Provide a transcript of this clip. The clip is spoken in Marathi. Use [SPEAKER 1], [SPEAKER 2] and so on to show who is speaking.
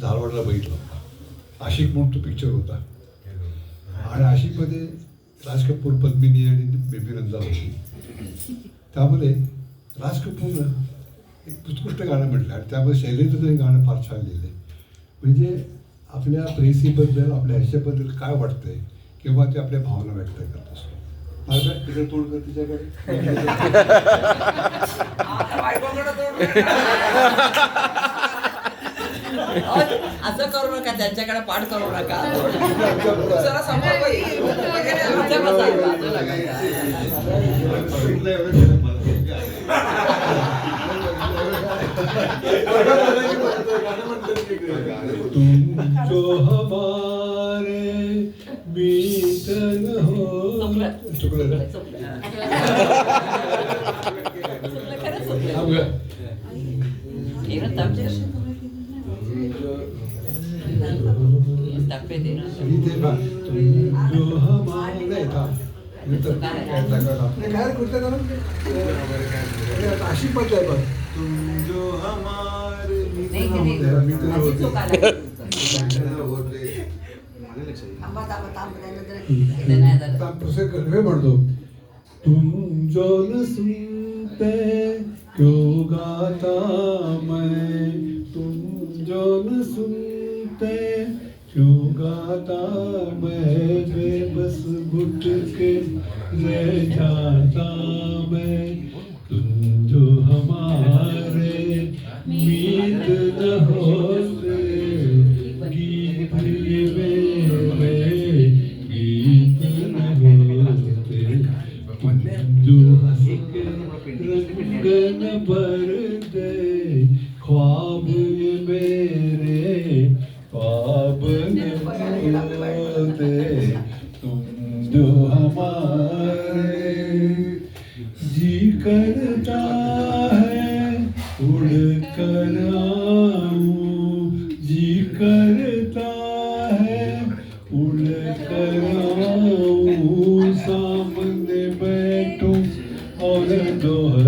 [SPEAKER 1] धारवाडला बघितला होता. आशिक म्हणून तो पिक्चर होता आणि आशिकमध्ये राज कपूर, पद्मिनी आणि बेबी रंजा होती. त्यामध्ये राज कपूरनं एक उत्कृष्ट गाणं म्हटलं आणि त्यामध्ये शैलेंद्रचं हे गाणं फार छान लिहिलं आहे. म्हणजे आपल्या प्रेयसीबद्दल, आपल्या ह्याच्याबद्दल काय वाटतंय किंवा ते आपल्या भावना व्यक्त करत असतो. माझं तिकडे तोड कर तिच्याकडे
[SPEAKER 2] असं करू नका, त्यांच्याकडे पाठ करू नका.
[SPEAKER 1] तुम जो हमारे बीतन हो जो हमारे आशिक म्हटलंय बघ. तुम जो हमारे म्हणतो तुम जो न सुनते क्यों गाता मैं, तुम जो न सुनते क्यों गाता मैं, बेबस घुट के रह जाता मैं. तुम जो हमारे मीत न होते, गीत ये मेरे गीत न होते. तुम जो हंस के रंग न भरते, ख्वाब ये मेरे ख्वाब न होते. तुम जो हमारे जी करता है उड़ कर आऊं, जी करता है उड़ कर आऊं, सामने बैठूं और दोहराऊं.